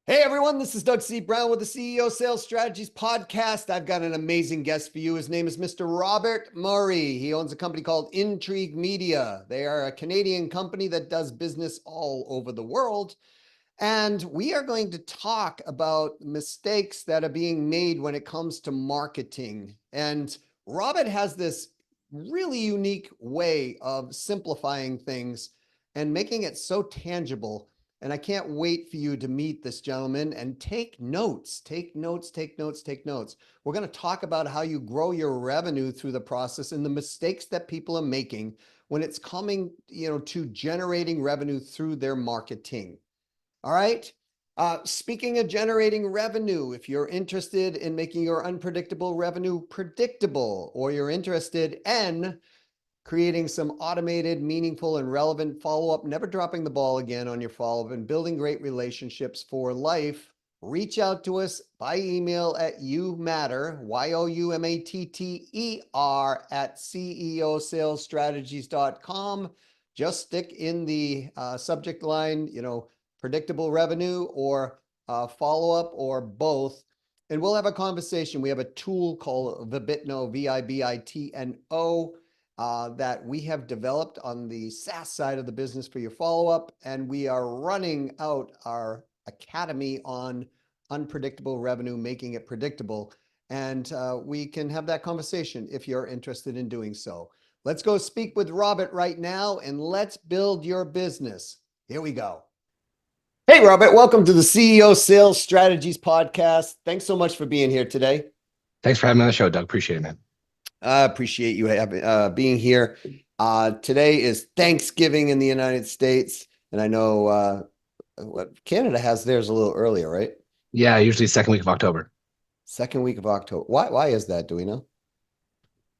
Hey everyone, this is Doug C. Brown with the CEO Sales Strategies Podcast. I've got an amazing guest for you. His name is Mr. Robert Murray. He owns a company called Intrigue Media. They are a Canadian company that does business all over the world. And we are going to talk about mistakes that are being made when it comes to marketing. And Robert has this really unique way of simplifying things and making it so tangible. And I can't wait for you to meet this gentleman and take notes, take notes, take notes, take notes. We're going to talk about how you grow your revenue through the process and the mistakes that people are making when it's coming, to generating revenue through their marketing. All right. Speaking of generating revenue, if you're interested in making your unpredictable revenue predictable, or you're interested in creating some automated, meaningful, and relevant follow-up, never dropping the ball again on your follow-up, and building great relationships for life, reach out to us by email at youmatter, youmatter, at ceosalesstrategies.com. Just stick in the subject line, predictable revenue or follow-up or both. And we'll have a conversation. We have a tool called Vibitno, Vibitno, that we have developed on the SaaS side of the business for your follow-up. And we are running out our academy on unpredictable revenue, making it predictable. And we can have that conversation if you're interested in doing so. Let's go speak with Robert right now and let's build your business. Here we go. Hey, Robert, welcome to the CEO Sales Strategies Podcast. Thanks so much for being here today. Thanks for having me on the show, Doug. Appreciate it, man. I appreciate you being here. Today is Thanksgiving in the United States, and I know what Canada has theirs a little earlier, right? Yeah, usually second week of October. Second week of October. Why is that? Do we know?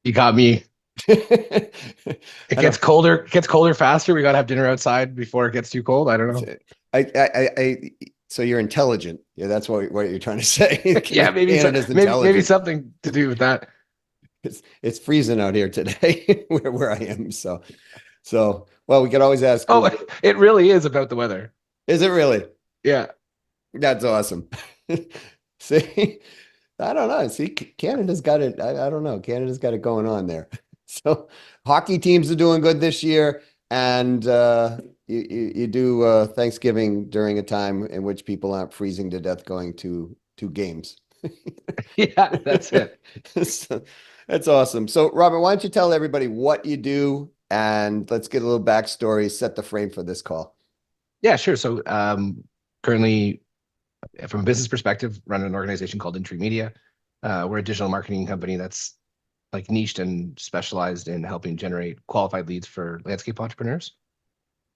You got me. It gets colder. It gets colder faster. We got to have dinner outside before it gets too cold. I don't know. So you're intelligent. Yeah, that's what you're trying to say. Yeah, maybe something to do with that. It's freezing out here today where I am. So well, we could always ask. Oh, it really is about the weather. Is it really? Yeah. That's awesome. See, I don't know. See, Canada's got it. I don't know. Canada's got it going on there. So hockey teams are doing good this year. And you do Thanksgiving during a time in which people aren't freezing to death going to games. Yeah, that's it. So, that's awesome. So, Robert, why don't you tell everybody what you do and let's get a little backstory, set the frame for this call. Yeah, sure. So currently, from a business perspective, run an organization called Intrigue Media. We're a digital marketing company that's like niched and specialized in helping generate qualified leads for landscape entrepreneurs.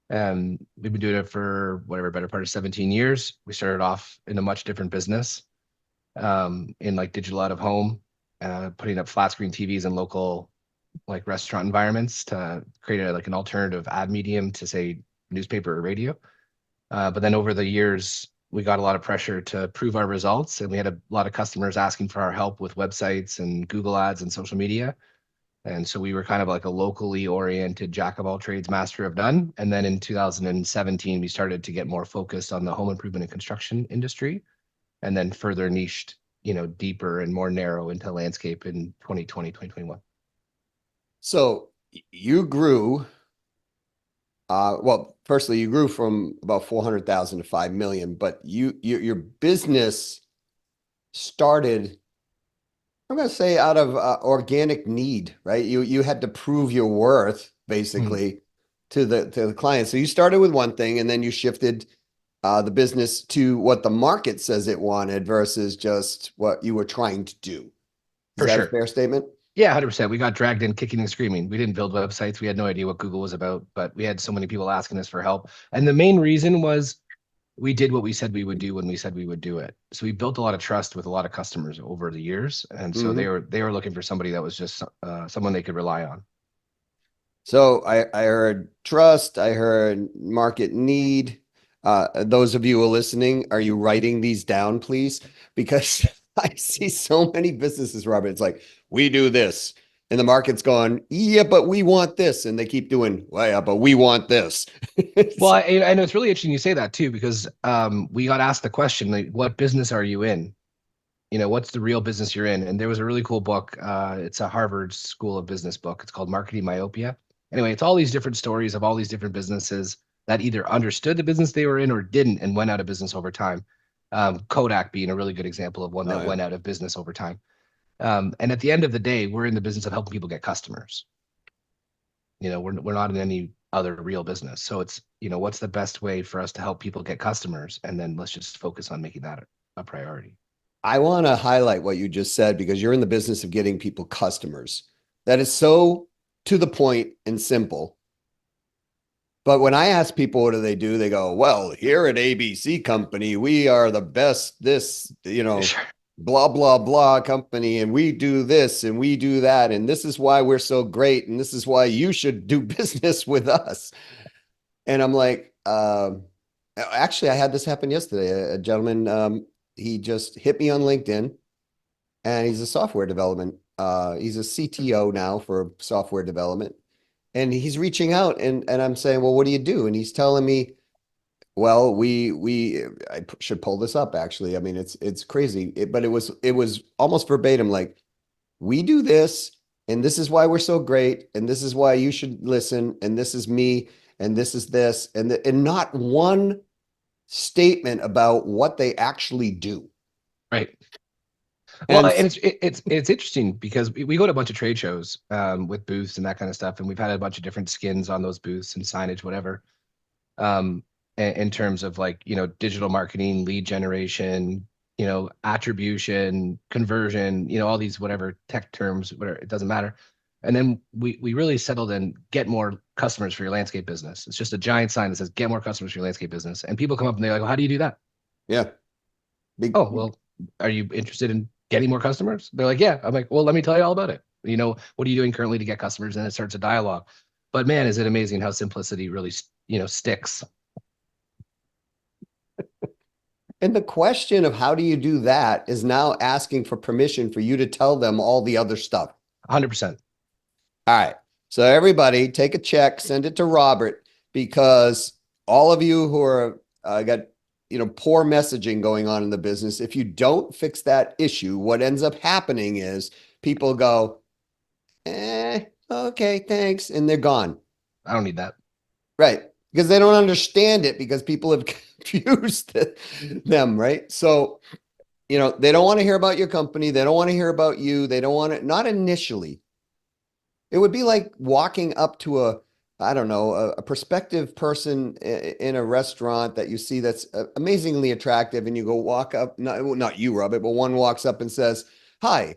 And we've been doing it for better part of 17 years. We started off in a much different business in like digital out of home, putting up flat screen TVs in local like restaurant environments to create an alternative ad medium to say newspaper or radio. But then over the years, we got a lot of pressure to prove our results, and we had a lot of customers asking for our help with websites and Google ads and social media. And so we were kind of like a locally oriented jack of all trades, master of none. And then in 2017, we started to get more focused on the home improvement and construction industry, and then further niched, deeper and more narrow into landscape in 2020, 2021. So you grew. Well, firstly, you grew from about 400,000 to 5 million, but your business started, I'm going to say, out of organic need, right? You had to prove your worth basically to the client. So you started with one thing and then you shifted the business to what the market says it wanted versus just what you were trying to do. Is that a fair statement? Yeah, 100%. We got dragged in kicking and screaming. We didn't build websites. We had no idea what Google was about, but we had so many people asking us for help. And the main reason was we did what we said we would do when we said we would do it. So we built a lot of trust with a lot of customers over the years. And so they were looking for somebody that was just someone they could rely on. So I heard trust. I heard market need. Those of you who are listening, are you writing these down, please? Because I see so many businesses, Robert. It's like, we do this. And the market's going, yeah, but we want this. And they keep doing, well, yeah, but we want this. Well, I know it's really interesting you say that too, because we got asked the question, like, what business are you in? What's the real business you're in? And there was a really cool book. It's a Harvard School of Business book. It's called Marketing Myopia. Anyway, it's all these different stories of all these different businesses that either understood the business they were in or didn't and went out of business over time. Kodak being a really good example of one that went out of business over time. And at the end of the day, we're in the business of helping people get customers. We're not in any other real business. So it's, what's the best way for us to help people get customers? And then let's just focus on making that a priority. I want to highlight what you just said because you're in the business of getting people customers. That is so to the point and simple. But when I ask people, what do? They go, well, here at ABC Company, we are the best, Sure. blah, blah, blah company. And we do this and we do that. And this is why we're so great. And this is why you should do business with us. And I'm like, actually, I had this happen yesterday. A gentleman, he just hit me on LinkedIn and he's a software development. He's a CTO now for software development. And he's reaching out and I'm saying, well, what do you do? And he's telling me, well, I should pull this up actually. I mean, it's crazy, but it was almost verbatim. Like, we do this and this is why we're so great. And this is why you should listen. And this is me. And this is this. And not one statement about what they actually do. Right. Well, And and it's interesting because we go to a bunch of trade shows with booths and that kind of stuff, and we've had a bunch of different skins on those booths and signage, whatever. In terms of like digital marketing, lead generation, attribution, conversion, all these whatever tech terms, whatever, it doesn't matter. And then we really settled in get more customers for your landscape business. It's just a giant sign that says get more customers for your landscape business, and people come up and they're like, well, how do you do that? yeah. Oh, well, are you interested in getting more customers? They're like, yeah. I'm like, well, let me tell you all about it. What are you doing currently to get customers? And it starts a dialogue. But man, is it amazing how simplicity really, sticks. And the question of how do you do that is now asking for permission for you to tell them all the other stuff. 100%. All right. So everybody take a check, send it to Robert, because all of you who are got poor messaging going on in the business, if you don't fix that issue, what ends up happening is people go, okay, thanks, and they're gone. I don't need that. Right. Because they don't understand it because people have confused them, right? So, they don't want to hear about your company. They don't want to hear about you. They don't want to, not initially. It would be like walking up to I don't know, a prospective person in a restaurant that you see that's amazingly attractive, and you go walk up, not you, Robert, but one walks up and says, hi,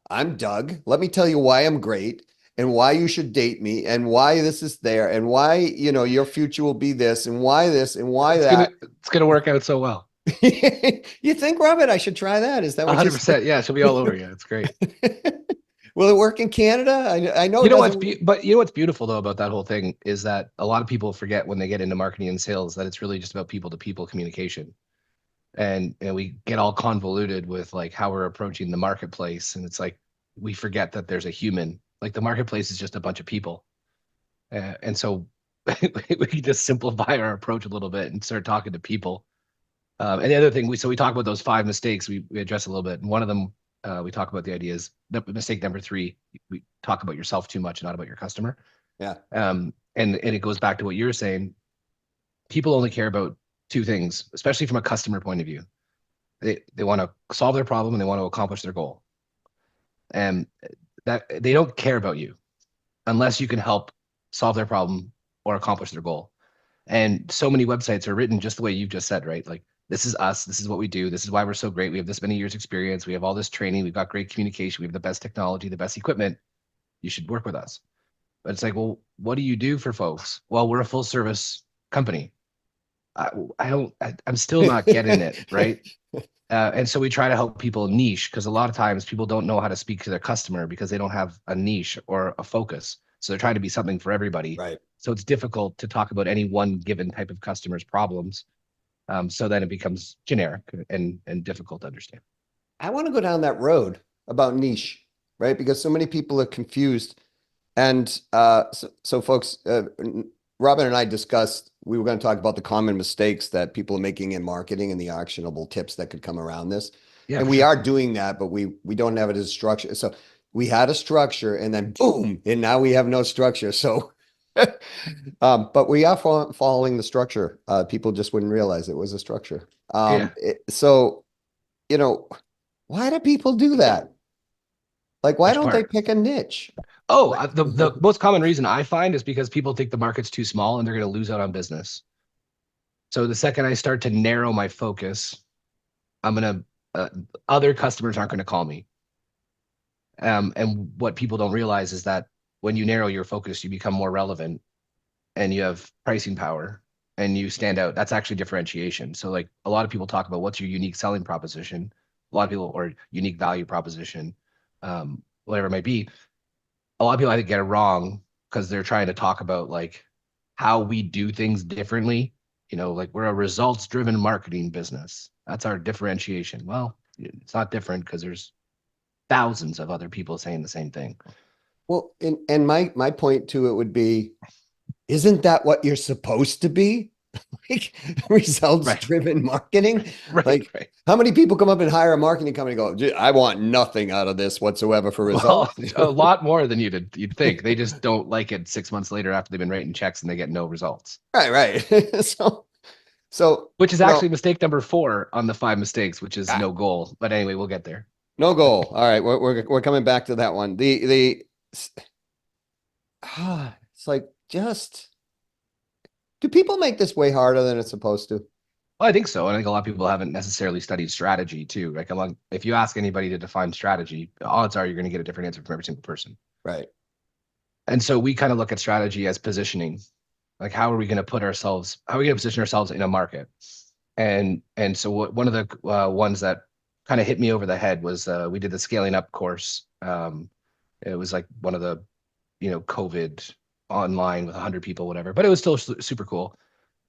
I'm Doug. Let me tell you why I'm great and why you should date me and why this is there and why, your future will be this and why this and why that. It's gonna work out so well. You think, Robert, I should try that? Is that what you're 100%? Yeah, she'll be all over you. It's great. Will it work in Canada? I know You it know what's doesn't. but you know what's beautiful though about that whole thing is that a lot of people forget when they get into marketing and sales that it's really just about people to people communication. And we get all convoluted with like how we're approaching the marketplace, and it's like we forget that there's a human. Like the marketplace is just a bunch of people, and so we can just simplify our approach a little bit and start talking to people. And the other thing we talk about those 5 mistakes we address a little bit, and one of them we talk about the idea is mistake number 3. We talk about yourself too much, not about your customer. Yeah. And it goes back to what you're saying. People only care about 2 things, especially from a customer point of view. They want to solve their problem and they want to accomplish their goal. And that they don't care about you unless you can help solve their problem or accomplish their goal. And so many websites are written just the way you've just said, right? Like, this is us, this is what we do, this is why we're so great. We have this many years experience, we have all this training, we've got great communication, we have the best technology, the best equipment. You should work with us. But it's like, well, what do you do for folks? Well, we're a full service company. I'm still not getting it, right? And so we try to help people niche, because a lot of times people don't know how to speak to their customer because they don't have a niche or a focus. So they're trying to be something for everybody. Right. So it's difficult to talk about any one given type of customer's problems. So then it becomes generic and difficult to understand. I want to go down that road about niche. right? Because so many people are confused. And so folks, Robin and I discussed, we were going to talk about the common mistakes that people are making in marketing and the actionable tips that could come around this. Yeah, And for we sure. are doing that, but we don't have it as a structure. So we had a structure and then boom, and now we have no structure. So, but we are following the structure. People just wouldn't realize it was a structure. Yeah. So, you know, why do people do that? Like, why Which don't they part? pick a niche? Oh, Like, the most common reason I find is because people think the market's too small and they're going to lose out on business. So the second I start to narrow my focus, I'm going to, other customers aren't going to call me. And what people don't realize is that when you narrow your focus, you become more relevant and you have pricing power and you stand out. That's actually differentiation. So like a lot of people talk about what's your unique selling proposition, a lot of people, or unique value proposition, whatever it might be. A lot of people I think get it wrong because they're trying to talk about like how we do things differently. You know, like we're a results driven marketing business. That's our differentiation. Well, it's not different because there's thousands of other people saying the same thing. well, and my point to it would be, isn't that what you're supposed to be? Like results Right, driven marketing? right, Like right. how many people come up and hire a marketing company and go, I want nothing out of this whatsoever for Well, results. a lot more than you'd think. They just don't like it 6 months later after they've been writing checks and they get no results. Right, right. So, Which is you know, actually mistake number 4 on the 5 mistakes, which is no goal. But anyway, we'll get there. no goal. All right, we're coming back to that one. It's like just do people make this way harder than it's supposed to? Well, I think so. And I think a lot of people haven't necessarily studied strategy too. Like among, if you ask anybody to define strategy, odds are you're going to get a different answer from every single person. Right. And so we kind of look at strategy as positioning. Like how are we going to put ourselves, how are we going to position ourselves in a market? And so one of the ones that kind of hit me over the head was we did the scaling up course. It was like one of the, COVID online with 100 people, whatever, but it was still super cool.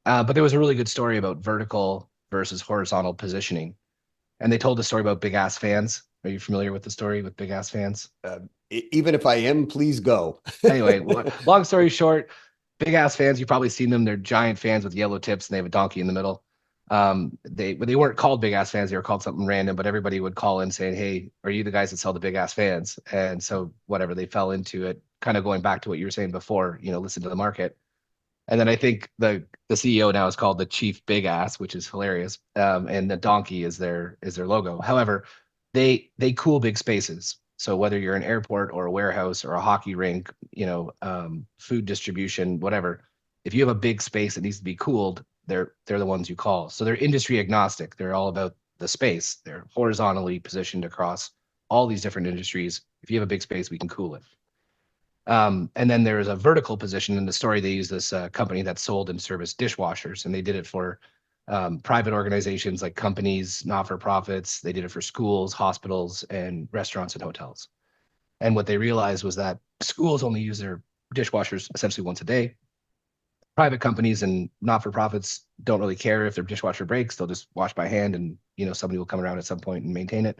But there was a really good story about vertical versus horizontal positioning. And they told the story about big ass fans. Are you familiar with the story with big ass fans? Even if I am, please go. Anyway, long story short, big ass fans, you've probably seen them. They're giant fans with yellow tips and they have a donkey in the middle. They weren't called big ass fans, they were called something random, but everybody would call in saying, hey, are you the guys that sell the big ass fans? And so whatever, they fell into it, kind of going back to what you were saying before, listen to the market. And then I think the CEO now is called the Chief Big Ass, which is hilarious. And the donkey is their logo. However, they cool big spaces. So whether you're an airport or a warehouse or a hockey rink, food distribution, whatever, if you have a big space that needs to be cooled, they're the ones you call. So they're industry agnostic. They're all about the space. They're horizontally positioned across all these different industries. If you have a big space, we can cool it. And then there is a vertical position in the story. They use this company that sold and serviced dishwashers, and they did it for private organizations like companies, not-for-profits. They did it for schools, hospitals, and restaurants and hotels. And what they realized was that schools only use their dishwashers essentially once a day. Private companies and not-for-profits don't really care if their dishwasher breaks. They'll just wash by hand, and somebody will come around at some point and maintain it.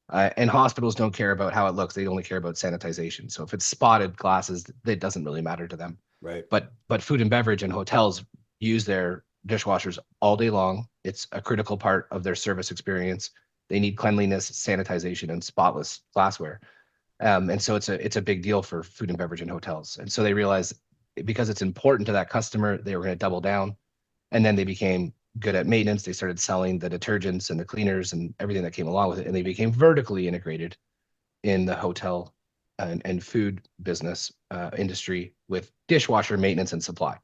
And hospitals don't care about how it looks. They only care about sanitization. So if it's spotted glasses, it doesn't really matter to them. Right. But food and beverage and hotels use their dishwashers all day long. It's a critical part of their service experience. They need cleanliness, sanitization, and spotless glassware. And so it's a big deal for food and beverage and hotels. And so they realized because it's important to that customer, they were going to double down. And then they became good at maintenance. They started selling the detergents and the cleaners and everything that came along with it. And they became vertically integrated in the hotel and food business industry with dishwasher maintenance and supply.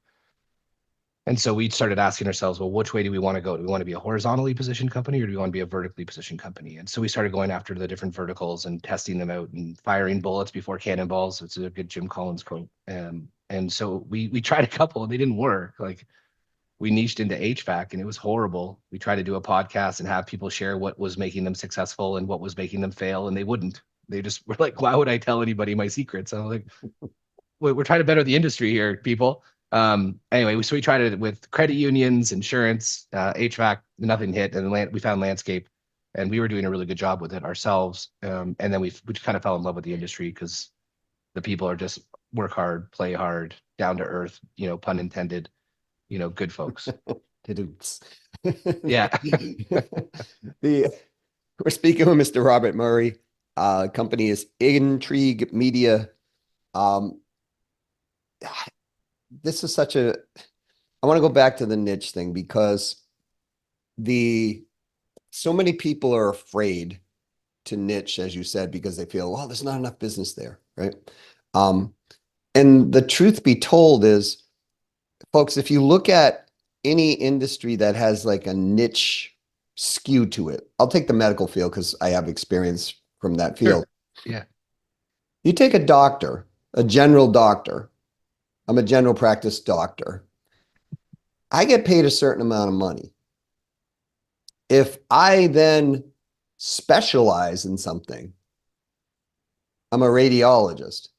And so we started asking ourselves, well, which way do we want to go? Do we want to be a horizontally positioned company or do we want to be a vertically positioned company? And so we started going after the different verticals and testing them out and firing bullets before cannonballs. It's a good Jim Collins quote. And so we tried a couple and they didn't work. Like we niched into HVAC and it was horrible. We tried to do a podcast and have people share what was making them successful and what was making them fail, and they wouldn't. They just were like, why would I tell anybody my secrets? I was like, we're trying to better the industry here, people. Anyway, so we tried it with credit unions, insurance, HVAC, nothing hit. And we found landscape. and we were doing a really good job with it ourselves. And then we kind of fell in love with the industry because the people are just work hard, play hard, down to earth, pun intended, good folks. Oops. Yeah. The We're speaking with Mr. Robert Murray. Company is Intrigue Media. Um, this is such a, I want to go back to the niche thing because so many people are afraid to niche, as you said, because they feel, well, there's not enough business there, right? And the truth be told is, folks, if you look at any industry that has like a niche skew to it, I'll take the medical field because I have experience from that field. Sure. Yeah. You take a doctor, a general doctor. I'm a general practice doctor. I get paid a certain amount of money. If I then specialize in something, I'm a radiologist.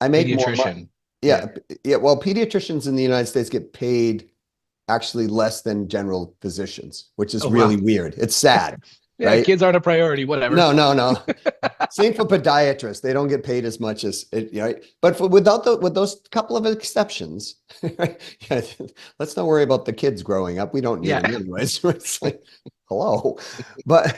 I make more money. Pediatrician. Yeah. Well, pediatricians in the United States get paid actually less than general physicians, which is really weird. It's sad. Yeah, right? Kids aren't a priority, whatever. No. Same for podiatrists. They don't get paid as much as it, right? But with those couple of exceptions, right? Yeah, let's not worry about the kids growing up. We don't need them anyways. It's like, hello. But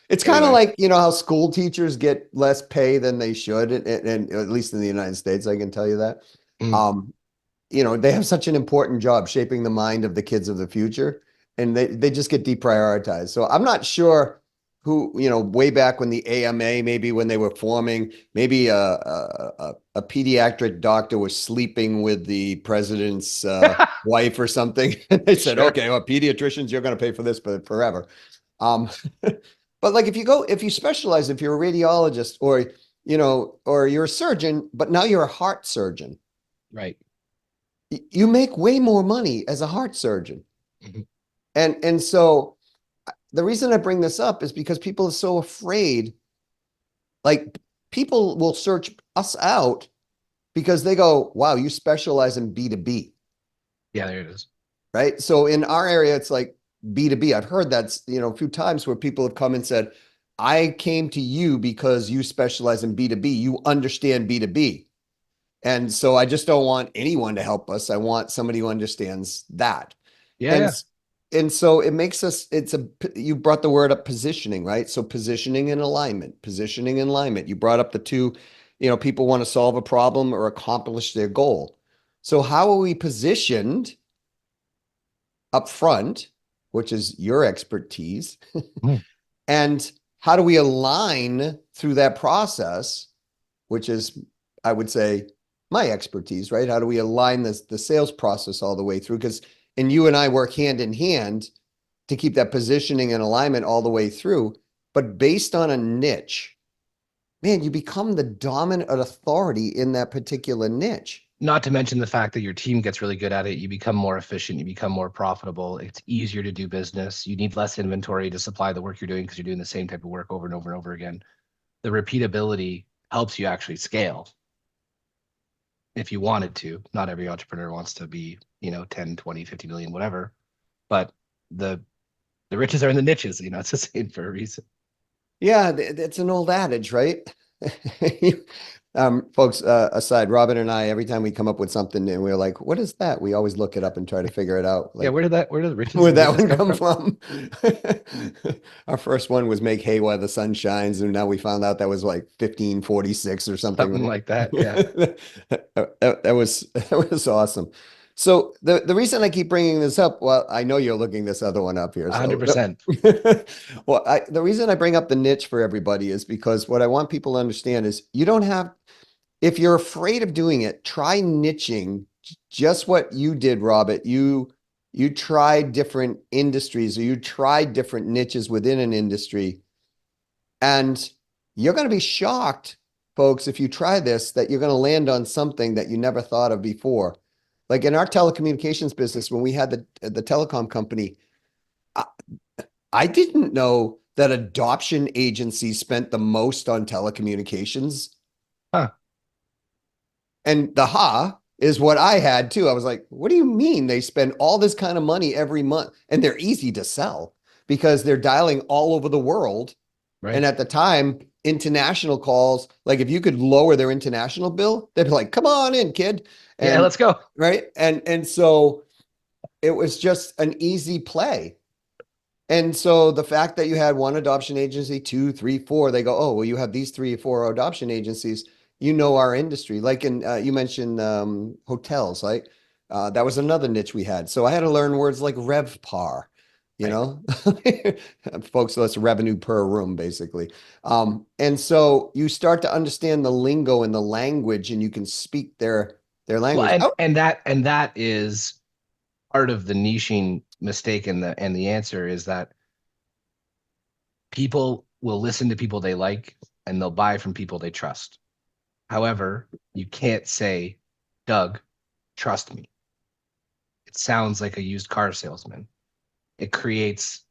it's kind of like, how school teachers get less pay than they should, and at least in the United States, I can tell you that. They have such an important job shaping the mind of the kids of the future, and they just get deprioritized. So I'm not sure who, way back when the AMA, maybe when they were forming, maybe a pediatric doctor was sleeping with the president's wife or something. And they said, okay, well, pediatricians, you're going to pay for this forever. But like, if you specialize, if you're a radiologist or you're a surgeon, but now you're a heart surgeon. Right. You make way more money as a heart surgeon. And so the reason I bring this up is because people are so afraid. Like, people will search us out because they go, wow, you specialize in B2B. Yeah, there it is. Right. So in our area, it's like B2B. I've heard that, a few times where people have come and said, I came to you because you specialize in B2B. You understand B2B. And so I just don't want anyone to help us. I want somebody who understands that. And so it makes us, you brought the word up, positioning, right? So positioning and alignment. You brought up the two, people want to solve a problem or accomplish their goal. So how are we positioned up front, which is your expertise? And how do we align through that process, which is, I would say, my expertise, right? How do we align the sales process all the way through? And you and I work hand in hand to keep that positioning and alignment all the way through. But based on a niche, man, you become the dominant authority in that particular niche. Not to mention the fact that your team gets really good at it. You become more efficient. You become more profitable. It's easier to do business. You need less inventory to supply the work you're doing because you're doing the same type of work over and over and over again. The repeatability helps you actually scale. If you wanted to. Not every entrepreneur wants to be, 10, 20, 50 million, whatever. But the riches are in the niches, it's the same for a reason. Yeah, it's an old adage, right? Folks, aside, Robin and I, every time we come up with something and we're like, what is that? We always look it up and try to figure it out. Like, where did the riches where'd that one come from? Our first one was make hay while the sun shines. And now we found out that was like 1546 or something. Something like that. Yeah. that was awesome. So the reason I keep bringing this up, well, I know you're looking this other one up here. 100%. Well, the reason I bring up the niche for everybody is because what I want people to understand is you don't have, if you're afraid of doing it, try niching just what you did, Robert. You tried different industries, or you tried different niches within an industry. And you're going to be shocked, folks, if you try this, that you're going to land on something that you never thought of before. Like in our telecommunications business, when we had the telecom company, I didn't know that adoption agencies spent the most on telecommunications. Huh. And the is what I had too. I was like, what do you mean they spend all this kind of money every month? And they're easy to sell because they're dialing all over the world And Right. at the time, international calls, like if you could lower their international bill, they'd be like, come on in, kid. Yeah, And let's go. right. And so it was just an easy play. And so the fact that you had one adoption agency, two, three, four, they go, oh, well, you have these three or four adoption agencies, you know, our industry. Like in, you mentioned hotels, like that was another niche we had. So I had to learn words like RevPAR, you Right. know, folks, that's revenue per room, basically. And so you start to understand the lingo and the language, and you can speak their Well, language. and Oh, that is part of the niching mistake, and the answer is that people will listen to people they like and they'll buy from people they trust. However, you can't say, Doug, trust me. It sounds like a used car salesman. It creates,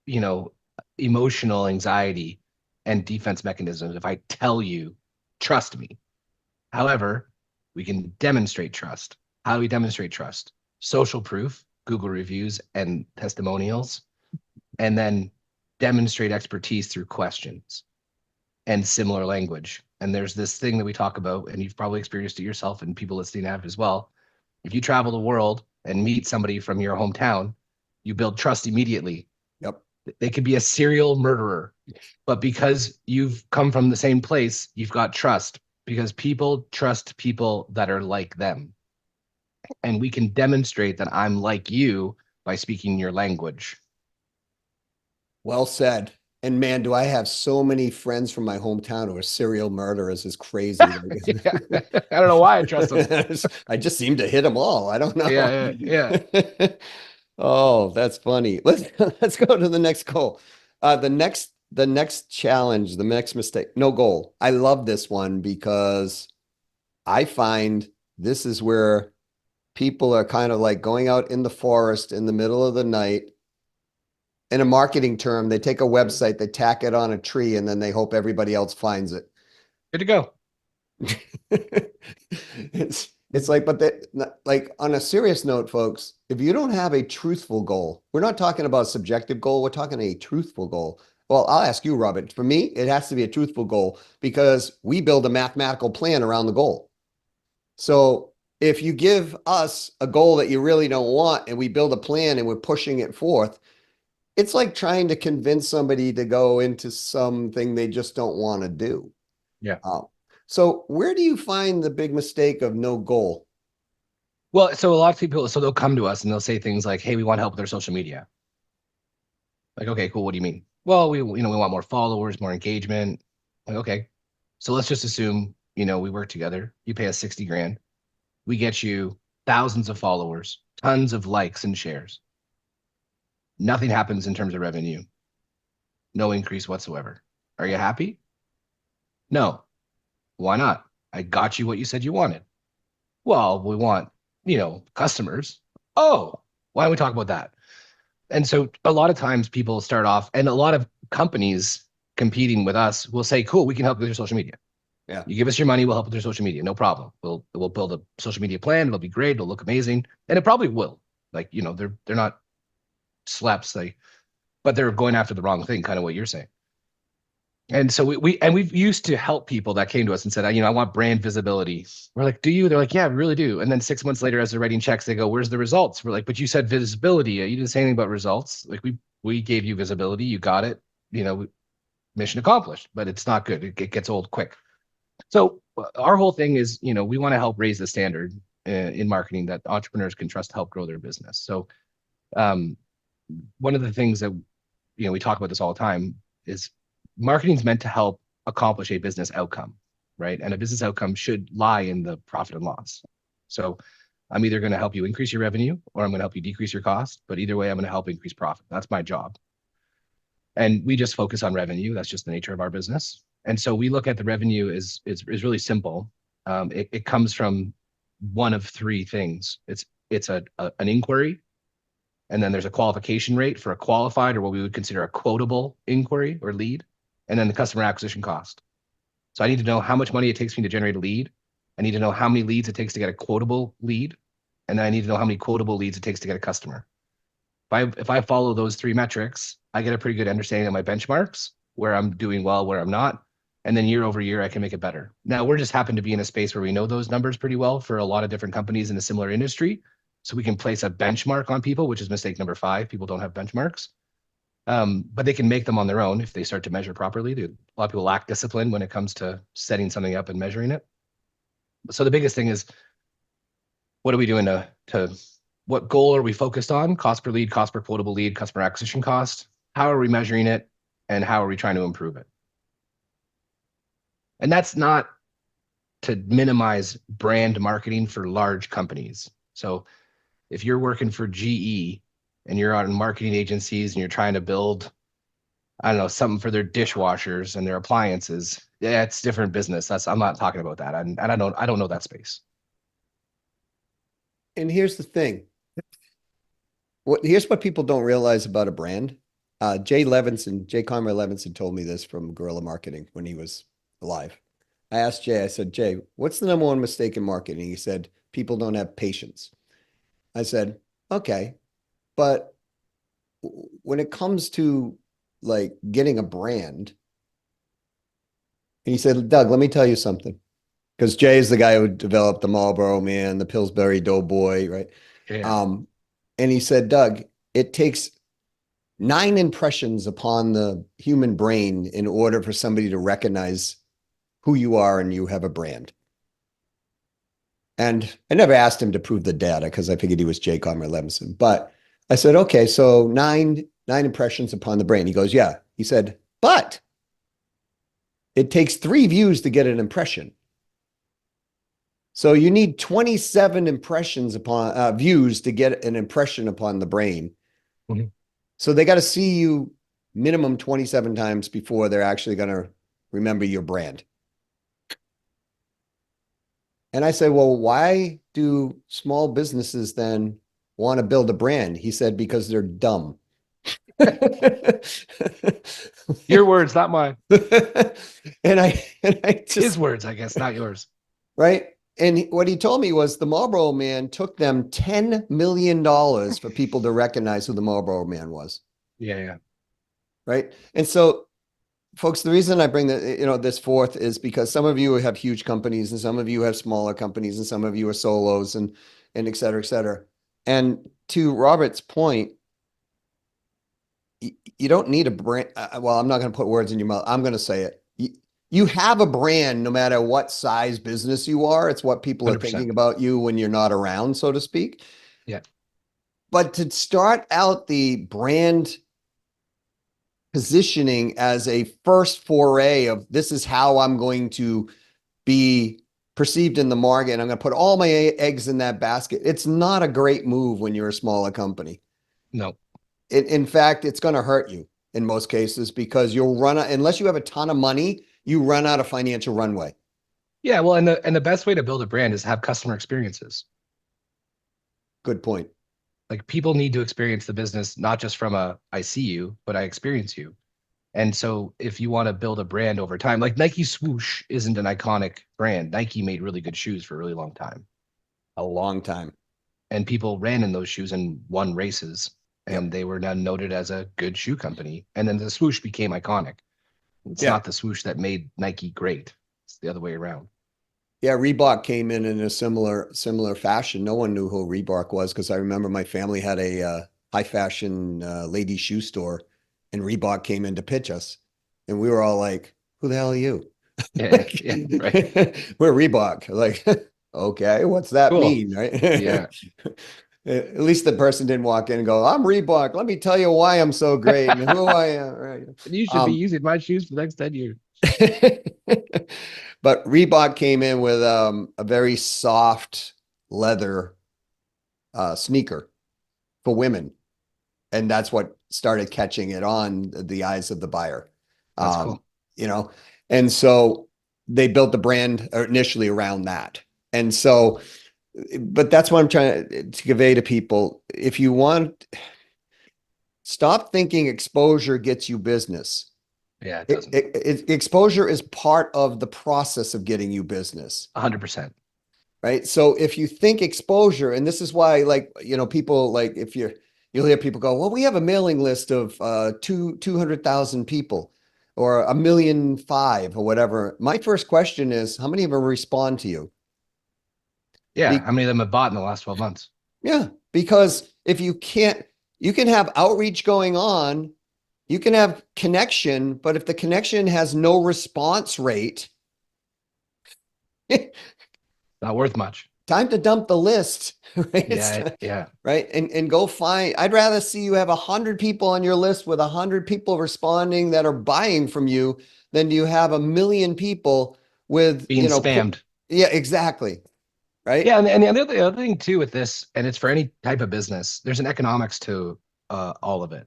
you know, emotional anxiety and defense mechanisms if I tell you, trust me. However, we can demonstrate trust. How do we demonstrate trust? Social proof, Google reviews, and testimonials, and then demonstrate expertise through questions and similar language. And there's this thing that we talk about, and you've probably experienced it yourself, and people listening have as well. If you travel the world and meet somebody from your hometown, you build trust immediately. yep. They could be a serial murderer, but because you've come from the same place, you've got trust because people trust people that are like them. And we can demonstrate that I'm like you by speaking your language. Well said. And man, do I have so many friends from my hometown who are serial murderers. Is crazy. Yeah. I don't know why I trust them. I just seem to hit them all. I don't know. Yeah, yeah, Oh, that's funny. Let's go to the next goal. The next challenge, the next mistake, no goal. I love this one because I find this is where people are kind of like going out in the forest in the middle of the night. In a marketing term, they take a website, they tack it on a tree, and then they hope everybody else finds it. good to go. It's like, but like on a serious note, folks, if you don't have a truthful goal, we're not talking about a subjective goal, we're talking a truthful goal. Well, I'll ask you, Robert. For me, it has to be a truthful goal because we build a mathematical plan around the goal. So if you give us a goal that you really don't want and we build a plan and we're pushing it forth, it's like trying to convince somebody to go into something they just don't want to do. Yeah. Uh, so where do you find the big mistake of no goal? Well, so a lot of people, so they'll come to us and they'll say things like, "Hey, we want help with our social media." Like, okay, cool. What do you mean? Well, we want more followers, more engagement. Like, okay, so let's just assume we work together. You pay us 60 grand. We get you thousands of followers, tons of likes and shares. Nothing happens in terms of revenue. No increase whatsoever. Are you happy? No. Why not? I got you what you said you wanted. Well, we want, customers. Oh, why don't we talk about that? And so a lot of times people start off, and a lot of companies competing with us will say, cool, we can help with your social media. Yeah. You give us your money, we'll help with your social media. No problem. We'll build a social media plan. It'll be great. It'll look amazing. And it probably will. Like, they're not slaps, but they're going after the wrong thing, kind of what you're saying. And so we've used to help people that came to us and said, I want brand visibility. We're like, do you? They're like, yeah, we really do. And then 6 months later, as they're writing checks, they go, where's the results? We're like, but you said visibility. You didn't say anything about results. Like we gave you visibility. You got it. Mission accomplished, but it's not good. It gets old quick. So our whole thing is, we want to help raise the standard in marketing that entrepreneurs can trust to help grow their business. So one of the things that, we talk about this all the time is marketing is meant to help accomplish a business outcome, right? And a business outcome should lie in the profit and loss. So I'm either going to help you increase your revenue or I'm going to help you decrease your cost, but either way, I'm going to help increase profit. That's my job. And we just focus on revenue. That's just the nature of our business. And so we look at the revenue is really simple. It comes from one of three things. It's an inquiry, and then there's a qualification rate for a qualified or what we would consider a quotable inquiry or lead, and then the customer acquisition cost. So I need to know how much money it takes me to generate a lead. I need to know how many leads it takes to get a quotable lead, and then I need to know how many quotable leads it takes to get a customer. If I follow those three metrics, I get a pretty good understanding of my benchmarks, where I'm doing well, where I'm not. And then year over year, I can make it better. Now, we're just happen to be in a space where we know those numbers pretty well for a lot of different companies in a similar industry. So we can place a benchmark on people, which is mistake number 5. People don't have benchmarks. But they can make them on their own if they start to measure properly. A lot of people lack discipline when it comes to setting something up and measuring it. So the biggest thing is, what are we doing to what goal are we focused on? Cost per lead, cost per quotable lead, customer acquisition cost. How are we measuring it? And how are we trying to improve it? And that's not to minimize brand marketing for large companies. So if you're working for GE and you're on marketing agencies and you're trying to build, I don't know, something for their dishwashers and their appliances, yeah, it's different business. I'm not talking about that. And I don't know that space. And here's the thing. Here's what people don't realize about a brand. Jay Conrad Levinson told me this from Guerrilla Marketing when he was alive. I asked Jay, I said, Jay, what's the number one mistake in marketing? He said, people don't have patience. I said, okay, but when it comes to like getting a brand, and he said, Doug, let me tell you something. Because Jay is the guy who developed the Marlboro Man, the Pillsbury Doughboy, right? Yeah. And he said, Doug, it takes 9 impressions upon the human brain in order for somebody to recognize who you are and you have a brand. And I never asked him to prove the data because I figured he was J. Conrad Levinson. But I said, okay, so nine impressions upon the brain. He goes, yeah. He said, but it takes 3 views to get an impression. So you need 27 impressions upon views to get an impression upon the brain. Mhm. So they got to see you minimum 27 times before they're actually going to remember your brand. And I said, well, why do small businesses then want to build a brand? He said, because they're dumb. Your words, not mine. and I just, His words, I guess, not yours. right. And what he told me was the Marlboro Man took them $10 million for people to recognize who the Marlboro Man was. Yeah. Right. And so, folks, the reason I bring this forth is because some of you have huge companies and some of you have smaller companies and some of you are solos and et cetera, et cetera. And to Robert's point, you don't need a brand. Well, I'm not going to put words in your mouth. I'm going to say it. You have a brand no matter what size business you are. It's what people are 100%. thinking about you when you're not around, so to speak. Yeah. But to start out the brand positioning as a first foray of this is how I'm going to be perceived in the market, and I'm going to put all my eggs in that basket. It's not a great move when you're a smaller company. No. In fact, it's going to hurt you in most cases because you'll run out, unless you have a ton of money, you run out of financial runway. Yeah, well, and the best way to build a brand is have customer experiences. Good point. Like people need to experience the business, not just from I see you, but I experience you. And so if you want to build a brand over time, like Nike Swoosh isn't an iconic brand. Nike made really good shoes for a really long time. A long time. And people ran in those shoes and won races. And Yep. they were now noted as a good shoe company. And then the swoosh became iconic. It's Yeah. not the swoosh that made Nike great. It's the other way around. Yeah, Reebok came in a similar fashion. No one knew who Reebok was because I remember my family had a high fashion lady shoe store, and Reebok came in to pitch us, and we were all like, "Who the hell are you?" Yeah, right. We're Reebok. Like, okay, what's that Cool. mean, right? Yeah. At least the person didn't walk in and go, "I'm Reebok. Let me tell you why I'm so great and who I am." Right. And you should be using my shoes for the next 10 years. But Reebok came in with a very soft leather sneaker for women, and that's what started catching it on the eyes of the buyer. That's cool. You know, and so they built the brand initially around that. And so, but that's what I'm trying to convey to people. If you want, stop thinking exposure gets you business. Yeah, it doesn't. Exposure is part of the process of getting you business. 100%. Right. So if you think exposure, and this is why, like, people like you'll hear people go, well, we have a mailing list of 200,000 people. or 1,500,000 or whatever, my first question is, how many of them respond to you? Yeah. Be- How many of them have bought in the last 12 months? yeah, because if you can't, you can have outreach going on, you can have connection, but if the connection has no response rate, Not worth much. time to dump the list, right? Yeah. Yeah. Right. And go find, I'd rather see you have 100 people on your list with 100 people responding that are buying from you than do you have 1,000,000 people with, Being spammed. yeah, exactly. Right. Yeah. And the other thing too with this, and it's for any type of business, there's an economics to all of it.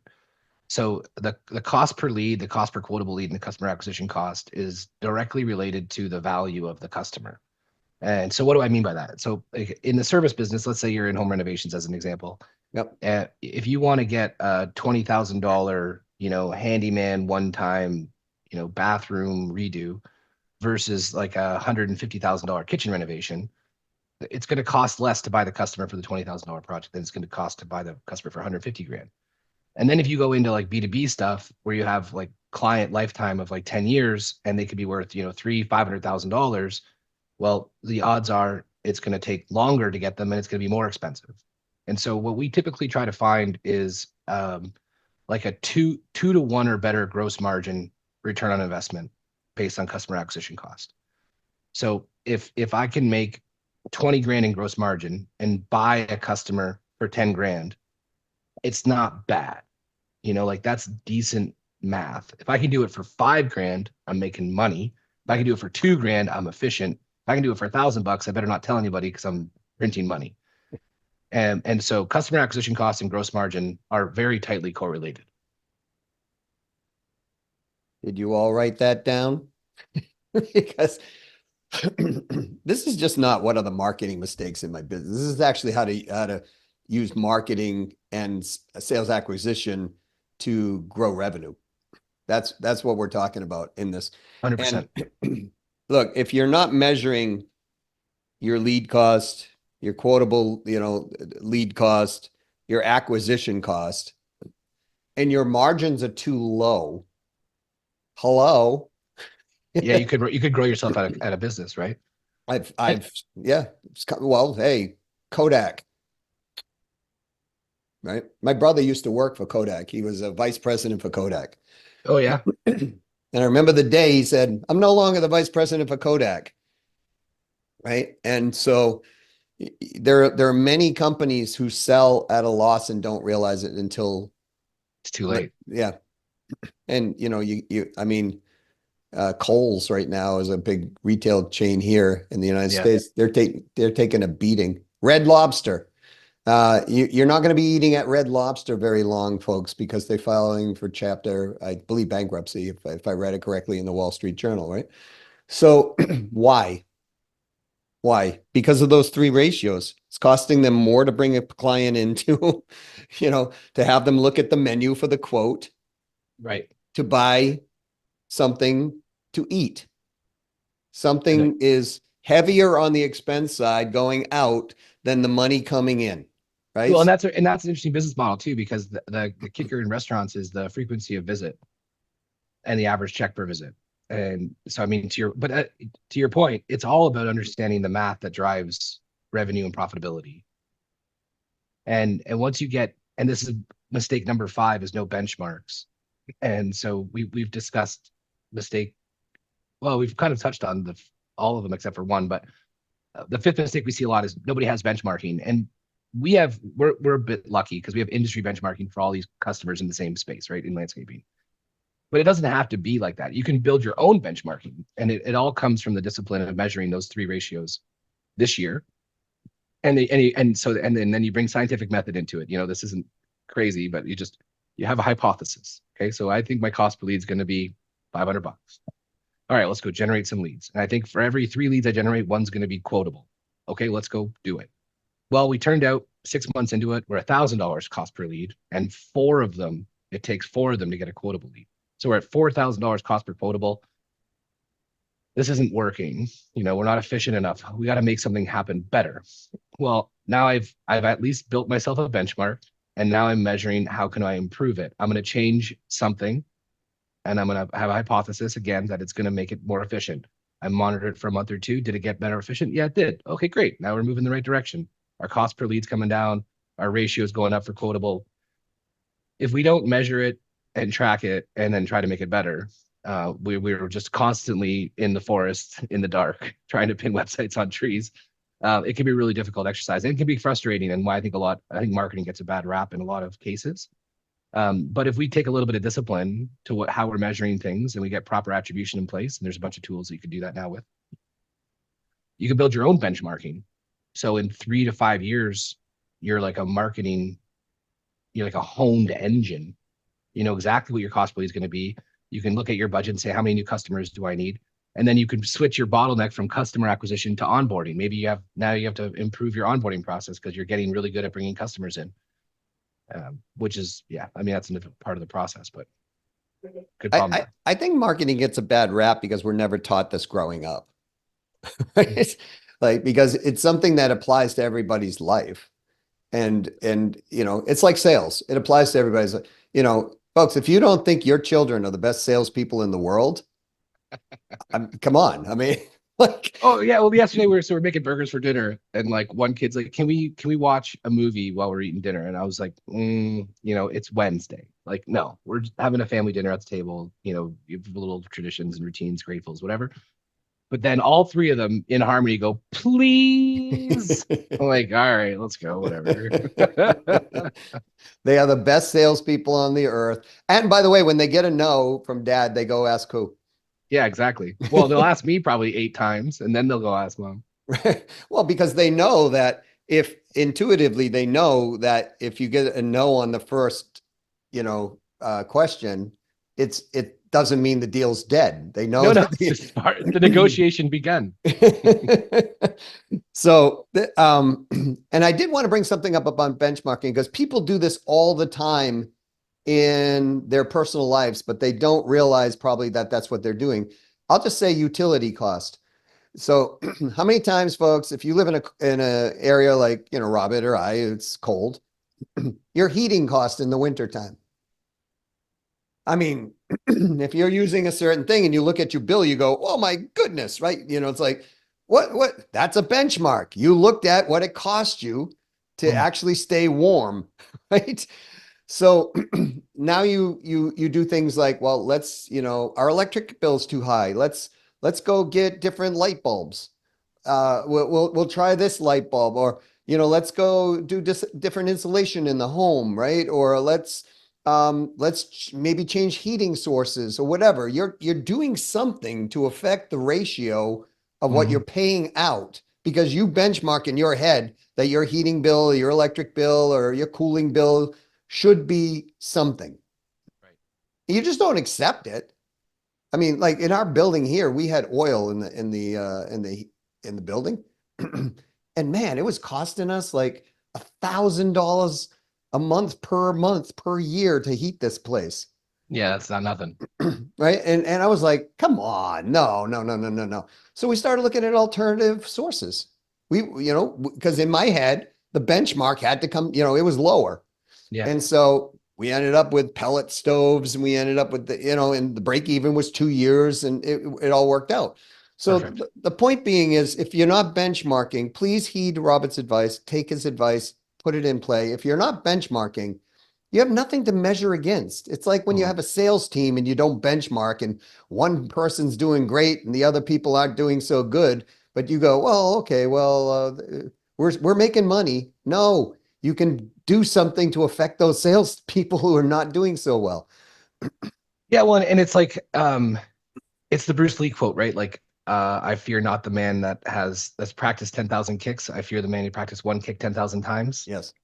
So the cost per lead, the cost per quotable lead, and the customer acquisition cost is directly related to the value of the customer. And so what do I mean by that? So like, in the service business, let's say you're in home renovations as an example. Yep. If you want to get a $20,000, handyman one-time, bathroom redo versus like $150,000 kitchen renovation, it's going to cost less to buy the customer for the $20,000 project than it's going to cost to buy the customer for 150 grand. And then if you go into like B2B stuff where you have like client lifetime of like 10 years and they could be worth, $300,000-$500,000, well, the odds are it's going to take longer to get them and it's going to be more expensive. And so what we typically try to find is like a two to one or better gross margin return on investment based on customer acquisition cost. So if I can make 20 grand in gross margin and buy a customer for 10 grand, it's not bad. Like that's decent math. If I can do it for 5 grand, I'm making money. If I can do it for 2 grand, I'm efficient. If I can do it for $1,000, I better not tell anybody because I'm printing money. And so customer acquisition costs and gross margin are very tightly correlated. Did you all write that down? Because this is just not one of the marketing mistakes in my business. This is actually how to use marketing and sales acquisition to grow revenue. That's what we're talking about in this. And 100%. look, if you're not measuring your lead cost, your quotable, lead cost, your acquisition cost, and your margins are too low, hello. Yeah, you could grow yourself at a business, right? Yeah. Well, hey, Kodak, right? My brother used to work for Kodak. He was a vice president for Kodak. Oh yeah. And I remember the day he said, I'm no longer the vice president for Kodak. Right. And so there are many companies who sell at a loss and don't realize it until It's too late. Yeah. And I mean, Kohl's right now is a big retail chain here in the United Yeah. States. They're taking a beating. Red Lobster. You're not going to be eating at Red Lobster very long, folks, because they're filing for chapter, I believe, bankruptcy, if I read it correctly in the Wall Street Journal, right? So why? Why? Because of those three ratios. It's costing them more to bring a client into, to have them look at the menu for the quote, Right. to buy something to eat. Something is heavier on the expense side going out than the money coming in, right? Well, and that's an interesting business model too, because the kicker in restaurants is the frequency of visit and the average check per visit. And so, I mean, to your point, it's all about understanding the math that drives revenue and profitability. And once you get, and this is mistake number 5 is no benchmarks. And so we've discussed mistake. Well, we've kind of touched on all of them except for one, but the 5th mistake we see a lot is nobody has benchmarking. And we're a bit lucky because we have industry benchmarking for all these customers in the same space, right? In landscaping. But it doesn't have to be like that. You can build your own benchmarking, and it all comes from the discipline of measuring those 3 ratios this year. And then you bring scientific method into it. This isn't crazy, but you have a hypothesis. Okay. So I think my cost per lead is going to be $500. All right, let's go generate some leads. And I think for every 3 leads I generate, one's going to be quotable. Okay, let's go do it. Well, we turned out 6 months into it, we're $1,000 cost per lead, and it takes 4 of them to get a quotable lead. So we're at $4,000 cost per quotable. This isn't working. We're not efficient enough. We got to make something happen better. Well, now I've at least built myself a benchmark, and now I'm measuring how can I improve it. I'm going to change something and I'm going to have a hypothesis again that it's going to make it more efficient. I monitored it for a month or two. Did it get better efficient? Yeah, it did. Okay, great. Now we're moving in the right direction. Our cost per lead's coming down. Our ratio is going up for quotable. If we don't measure it and track it and then try to make it better, we're just constantly in the forest in the dark trying to pin websites on trees. It can be a really difficult exercise, and it can be frustrating, and why I think marketing gets a bad rap in a lot of cases. But if we take a little bit of discipline to how we're measuring things, and we get proper attribution in place, and there's a bunch of tools that you can do that now with, you can build your own benchmarking. So in 3 to 5 years, you're like a marketing, you're like a honed engine. You know exactly what your cost per lead is going to be. You can look at your budget and say, how many new customers do I need? And then you can switch your bottleneck from customer acquisition to onboarding. Maybe you have to improve your onboarding process because you're getting really good at bringing customers in, which is, yeah, I mean, that's a part of the process, but good problem. I think marketing gets a bad rap because we're never taught this growing up. Right? Like, because it's something that applies to everybody's life. And it's like sales. It applies to everybody's, folks, if you don't think your children are the best salespeople in the world, come on. I mean, like, oh yeah. Well, yesterday we're making burgers for dinner, and like one kid's like, "Can we watch a movie while we're eating dinner?" And I was like, "It's Wednesday. Like, no, we're having a family dinner at the table. You have little traditions and routines, gratefuls, whatever." But then all three of them in harmony go, "Please." I'm like, "All right, let's go, whatever." they are the best salespeople on the earth. And by the way, when they get a no from dad, they go ask who. Yeah, exactly. Well, they'll ask me probably 8 times, and then they'll go ask mom. Well, because they know that if intuitively they know that if you get a no on the first, question, it doesn't mean the deal's dead. They know No, that it's just the negotiation begun. So, and I did want to bring something up about benchmarking because people do this all the time in their personal lives, but they don't realize probably that that's what they're doing. I'll just say utility cost. So how many times, folks, if you live in a area like, Robert or I, it's cold, your heating cost in the wintertime. I mean, if you're using a certain thing and you look at your bill, you go, oh my goodness, right? It's like, what? That's a benchmark. You looked at what it cost you to actually stay warm, right? So now you do things like, well, let's, our electric bill's too high. Let's go get different light bulbs. We'll try this light bulb, or let's go do different insulation in the home, right? Or let's maybe change heating sources or whatever. You're doing something to affect the ratio of what you're paying out because you benchmark in your head that your heating bill, or your electric bill, or your cooling bill should be something. Right. You just don't accept it. I mean, like in our building here, we had oil in the building, and man, it was costing us like $1,000 a month per year to heat this place. Yeah, that's not nothing. Right. And I was like, come on, no, no, no, no, no, no. So we started looking at alternative sources. Because in my head, the benchmark had to come, it was lower. Yeah. And so we ended up with pellet stoves, and we ended up with and the break even was 2 years, and it all worked out. So the point being is, if you're not benchmarking, please heed Robert's advice, take his advice, put it in play. If you're not benchmarking, you have nothing to measure against. It's like when you have a sales team and you don't benchmark, and one person's doing great and the other people aren't doing so good, but you go, well, okay, well, we're making money. No, you can do something to affect those sales people who are not doing so well. Yeah, well, and it's like it's the Bruce Lee quote, right? Like, I fear not the man that's practiced 10,000 kicks. I fear the man who practiced one kick 10,000 times. Yes.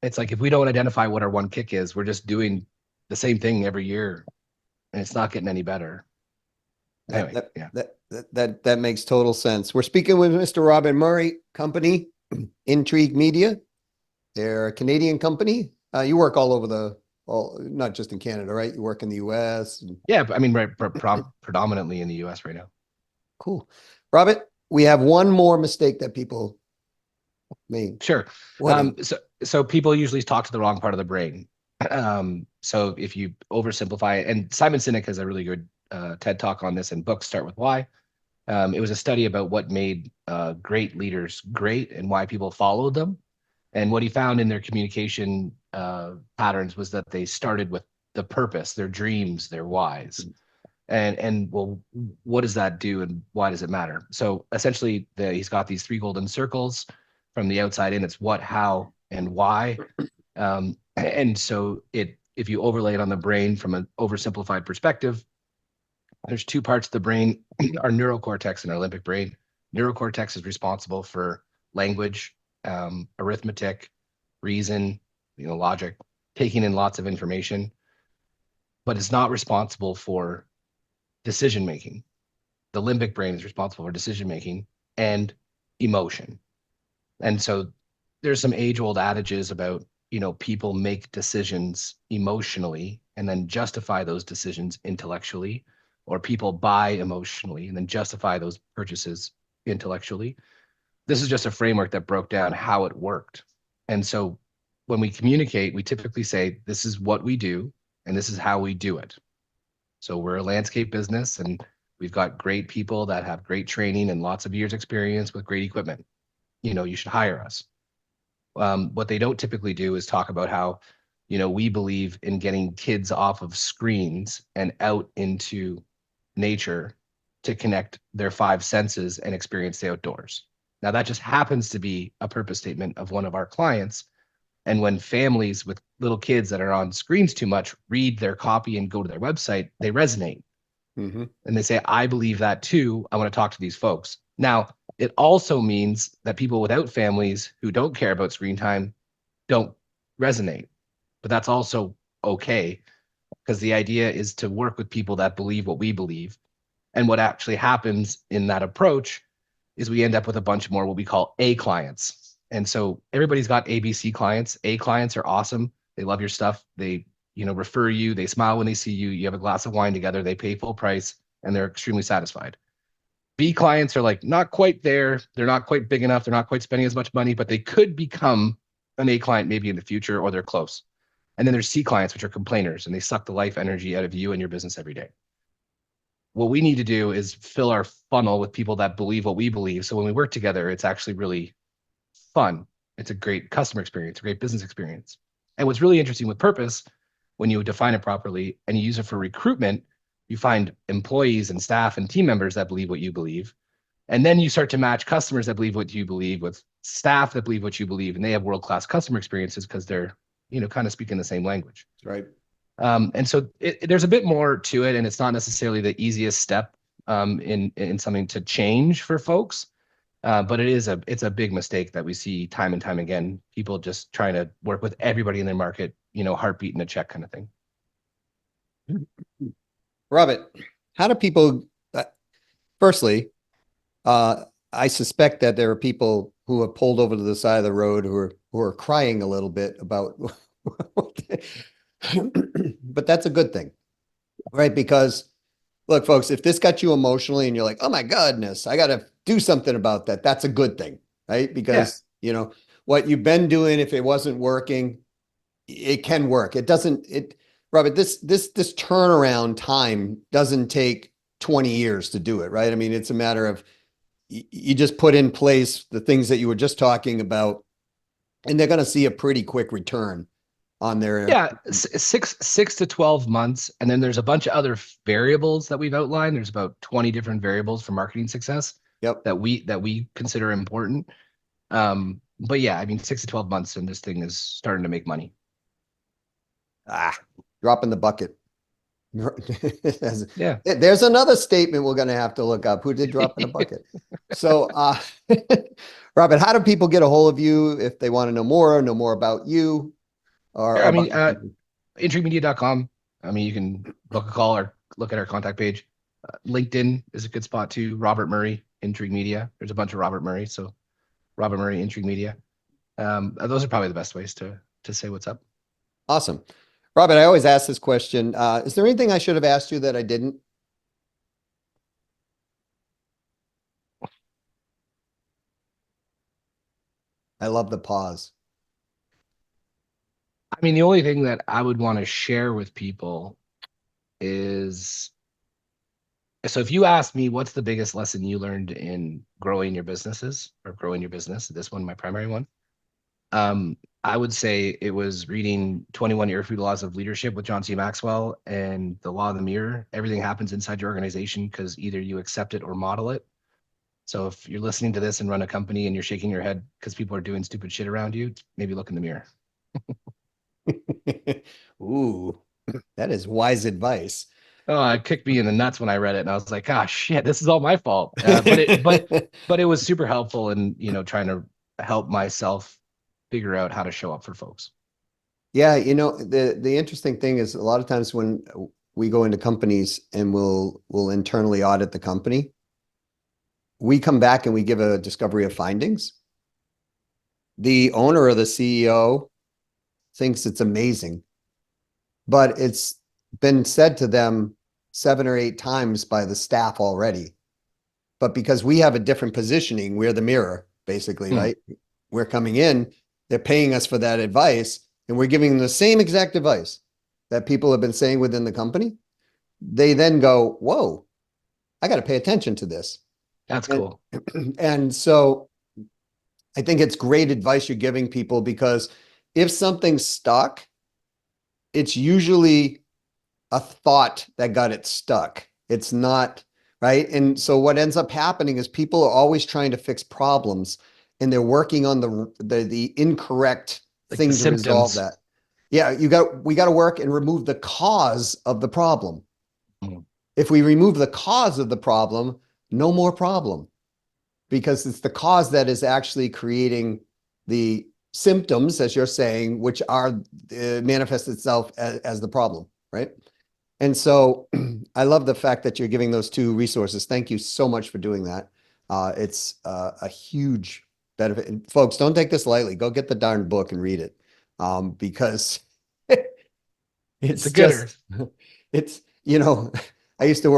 It's like if we don't identify what our one kick is, we're just doing the same thing every year, and it's not getting any better. Anyway, That makes total sense. We're speaking with Mr. Robin Murray, company, Intrigue Media. They're a Canadian company. You work all over not just in Canada, right? You work in the US. Yeah, I mean, right, predominantly in the US right now. Cool. Robert, we have one more mistake that people make. Sure. So people usually talk to the wrong part of the brain. So if you oversimplify it, and Simon Sinek has a really good TED talk on this, and books start with why. It was a study about what made great leaders great and why people followed them. And what he found in their communication patterns was that they started with the purpose, their dreams, their whys. And well, what does that do and why does it matter? So essentially, he's got these three golden circles from the outside in. It's what, how, and why. And so if you overlay it on the brain from an oversimplified perspective, there's two parts of the brain, our neurocortex and our limbic brain. Neurocortex is responsible for language, arithmetic, reason, logic, taking in lots of information, but it's not responsible for decision making. The limbic brain is responsible for decision making and emotion. And so there's some age-old adages about, people make decisions emotionally and then justify those decisions intellectually, or people buy emotionally and then justify those purchases intellectually. This is just a framework that broke down how it worked. And so when we communicate, we typically say, this is what we do and this is how we do it. So we're a landscape business and we've got great people that have great training and lots of years experience with great equipment. You should hire us. What they don't typically do is talk about how, we believe in getting kids off of screens and out into nature to connect their five senses and experience the outdoors. Now, that just happens to be a purpose statement of one of our clients. And when families with little kids that are on screens too much read their copy and go to their website, they resonate. Mm-hmm. And they say, I believe that too. I want to talk to these folks. Now, it also means that people without families who don't care about screen time don't resonate. But that's also okay, because the idea is to work with people that believe what we believe. And what actually happens in that approach is we end up with a bunch more what we call A clients. And so everybody's got ABC clients. A clients are awesome. They love your stuff. They, refer you. They smile when they see you. You have a glass of wine together. They pay full price and they're extremely satisfied. B clients are like not quite there. They're not quite big enough. They're not quite spending as much money, but they could become an A client maybe in the future, or they're close. And then there's C clients, which are complainers, and they suck the life energy out of you and your business every day. What we need to do is fill our funnel with people that believe what we believe. So when we work together, it's actually really fun. It's a great customer experience, a great business experience. And what's really interesting with purpose, when you define it properly and you use it for recruitment, you find employees and staff and team members that believe what you believe. And then you start to match customers that believe what you believe with staff that believe what you believe, and they have world-class customer experiences because they're, kind of speaking the same language. Right. And so there's a bit more to it, and it's not necessarily the easiest step in something to change for folks. But it's a big mistake that we see time and time again. People just trying to work with everybody in their market, heartbeat and a check kind of thing. Robert, how do people, firstly, I suspect that there are people who have pulled over to the side of the road who are crying a little bit about, but that's a good thing, right? Because look, folks, if this got you emotionally and you're like, oh my goodness, I got to do something about that, that's a good thing, right? Because, what you've been doing, if it wasn't working, it can work. Robert, this turnaround time doesn't take 20 years to do it, right? I mean, it's a matter of you just put in place the things that you were just talking about, and they're going to see a pretty quick return on their. Yeah, 6 to 12 months. And then there's a bunch of other variables that we've outlined. There's about 20 different variables for marketing success. Yep. that we consider important. But yeah, I mean, 6 to 12 months and this thing is starting to make money. Drop in the bucket. Yeah. There's another statement we're going to have to look up. Who did drop in a bucket? So, Robert, how do people get a hold of you if they want to know more about you? Or I mean, intriguemedia.com. I mean, you can book a call or look at our contact page. LinkedIn is a good spot too. Robert Murray, Intrigue Media. There's a bunch of Robert Murray. So Robert Murray, Intrigue Media. Those are probably the best ways to say what's up. Awesome. Robert, I always ask this question. Is there anything I should have asked you that I didn't? I love the pause. I mean, the only thing that I would want to share with people is, so if you ask me what's the biggest lesson you learned in growing your businesses or growing your business, this one, my primary one, I would say it was reading 21 Irrefutable Laws of Leadership with John C. Maxwell and the law of the mirror. Everything happens inside your organization because either you accept it or model it. So if you're listening to this and run a company and you're shaking your head because people are doing stupid shit around you, maybe look in the mirror. Ooh, that is wise advice. Oh, it kicked me in the nuts when I read it, and I was like, "Ah, shit, this is all my fault." But it was super helpful in trying to help myself figure out how to show up for folks. Yeah, the interesting thing is a lot of times when we go into companies and we'll internally audit the company, we come back and we give a discovery of findings. The owner or the CEO thinks it's amazing, but it's been said to them 7 or 8 times by the staff already. But because we have a different positioning, we're the mirror, basically, Hmm, right? We're coming in, they're paying us for that advice, and we're giving them the same exact advice that people have been saying within the company. They then go, whoa, I got to pay attention to this. that's And, cool. and so I think it's great advice you're giving people because if something's stuck, it's usually a thought that got it stuck. It's not, right? And so what ends up happening is people are always trying to fix problems and they're working on the incorrect Like the thing to resolve symptoms. that. Yeah, we got to work and remove the cause of the problem. Hmm, If we remove the cause of the problem, no more problem because it's the cause that is actually creating the symptoms, as you're saying, which are manifest itself as the problem, right? And so I love the fact that you're giving those two resources. Thank you so much for doing that. It's a huge benefit. And folks, don't take this lightly. Go get the darn book and read it because it's a it's gooder. just it's I used to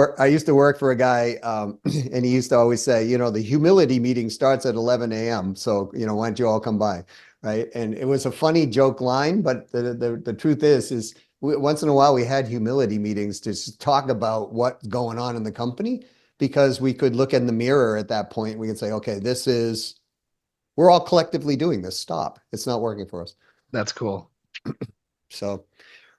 work for a guy and he used to always say, the humility meeting starts at 11 a.m. So, why don't you all come by? Right. And it was a funny joke line, but the truth is once in a while we had humility meetings to talk about what's going on in the company because we could look in the mirror at that point. We could say, okay, we're all collectively doing this. Stop. It's not working for us. That's cool. So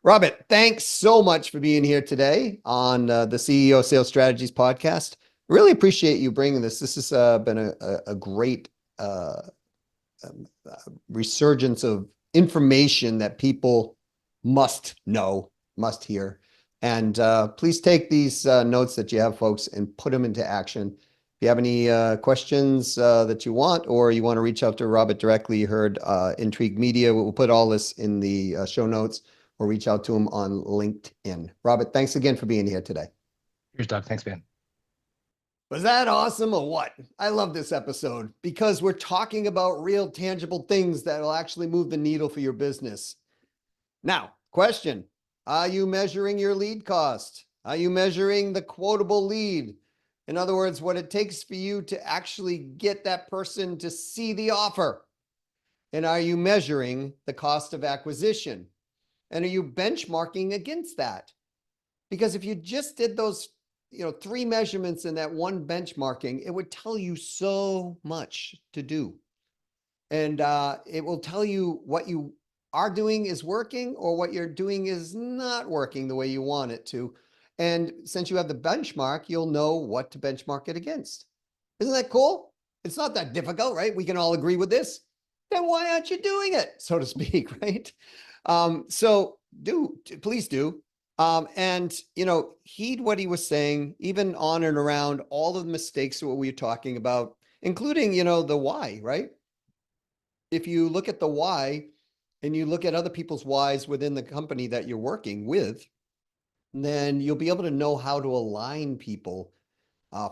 Robert, thanks so much for being here today on the CEO Sales Strategies podcast. Really appreciate you bringing this. This has been a great uh, resurgence of information that people must know, must hear. And please take these notes that you have, folks, and put them into action. If you have any questions that you want, or you want to reach out to Robert directly, you heard Intrigue Media. We'll put all this in the show notes or reach out to him on LinkedIn. Robert, thanks again for being here today. Here's Doug. Thanks, man. Was that awesome or what? I love this episode because we're talking about real tangible things that will actually move the needle for your business. Now, question, are you measuring your lead cost? Are you measuring the quotable lead? In other words, what it takes for you to actually get that person to see the offer? And are you measuring the cost of acquisition? And are you benchmarking against that? Because if you just did those, 3 measurements in that one benchmarking, it would tell you so much to do. And it will tell you what you are doing is working or what you're doing is not working the way you want it to. And since you have the benchmark, you'll know what to benchmark it against. Isn't that cool? It's not that difficult, right? We can all agree with this. Then why aren't you doing it, so to speak, right? So please do. And heed what he was saying, even on and around all of the mistakes that we were talking about, including, the why, right? If you look at the why and you look at other people's whys within the company that you're working with, then you'll be able to know how to align people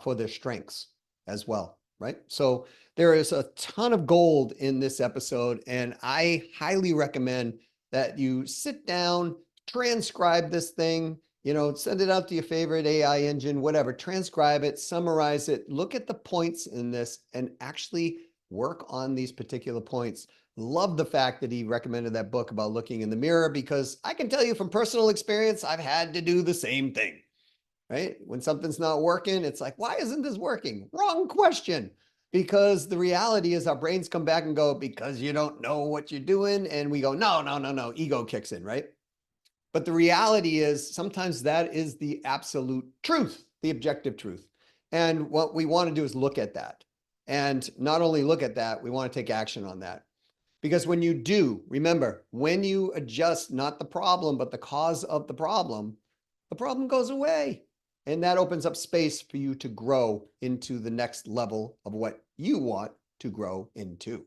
for their strengths as well, right? So there is a ton of gold in this episode, and I highly recommend that you sit down, transcribe this thing, send it out to your favorite AI engine, whatever, transcribe it, summarize it, look at the points in this, and actually work on these particular points. Love the fact that he recommended that book about looking in the mirror, because I can tell you from personal experience, I've had to do the same thing, right? When something's not working, it's like, why isn't this working? Wrong question. Because the reality is our brains come back and go, because you don't know what you're doing. And we go, no, no, no, no. Ego kicks in, right? But the reality is sometimes that is the absolute truth, the objective truth. And what we want to do is look at that. And not only look at that, we want to take action on that. Because when you do, remember, when you adjust not the problem, but the cause of the problem goes away. And that opens up space for you to grow into the next level of what you want to grow into.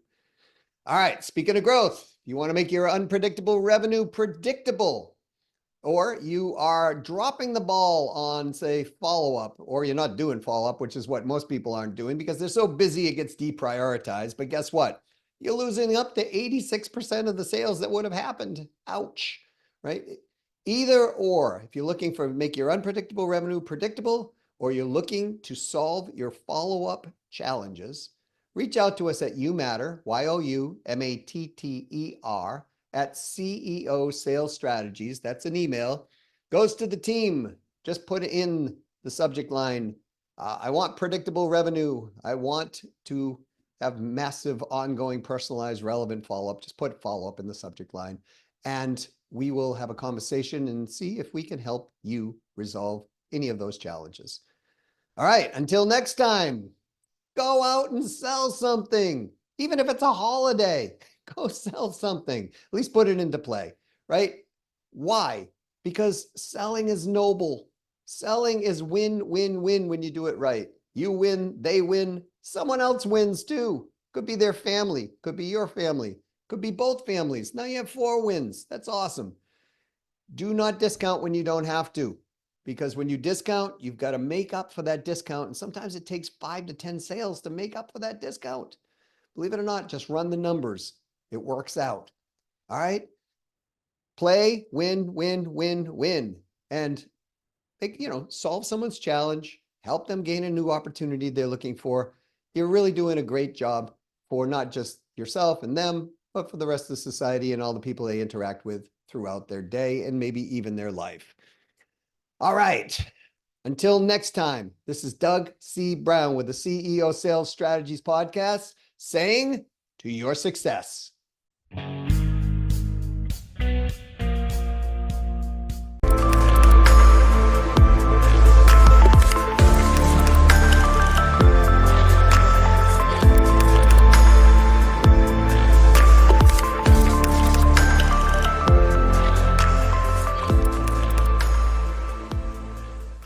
All right, speaking of growth, you want to make your unpredictable revenue predictable, or you are dropping the ball on, say, follow-up, or you're not doing follow-up, which is what most people aren't doing because they're so busy it gets deprioritized. But guess what? You're losing up to 86% of the sales that would have happened. Ouch, right? Either or, if you're looking for make your unpredictable revenue predictable, or you're looking to solve your follow-up challenges, reach out to us at YouMatter, YOUMATTER, at CEO Sales Strategies. That's an email. Goes to the team. Just put in the subject line, I want predictable revenue. I want to have massive, ongoing, personalized, relevant follow-up. Just put follow-up in the subject line, and we will have a conversation and see if we can help you resolve any of those challenges. All right, until next time, go out and sell something. Even if it's a holiday, go sell something. At least put it into play, right? Why? Because selling is noble. Selling is win, win, win when you do it right. You win, they win, someone else wins too. Could be their family, could be your family, could be both families. Now you have 4 wins. That's awesome. Do not discount when you don't have to, because when you discount, you've got to make up for that discount. And sometimes it takes 5 to 10 sales to make up for that discount. Believe it or not, just run the numbers. It works out. All right. Play, win, win, win, win. And solve someone's challenge, help them gain a new opportunity they're looking for. You're really doing a great job for not just yourself and them, but for the rest of society and all the people they interact with throughout their day and maybe even their life. All right. Until next time, this is Doug C. Brown with the CEO Sales Strategies Podcast saying to your success.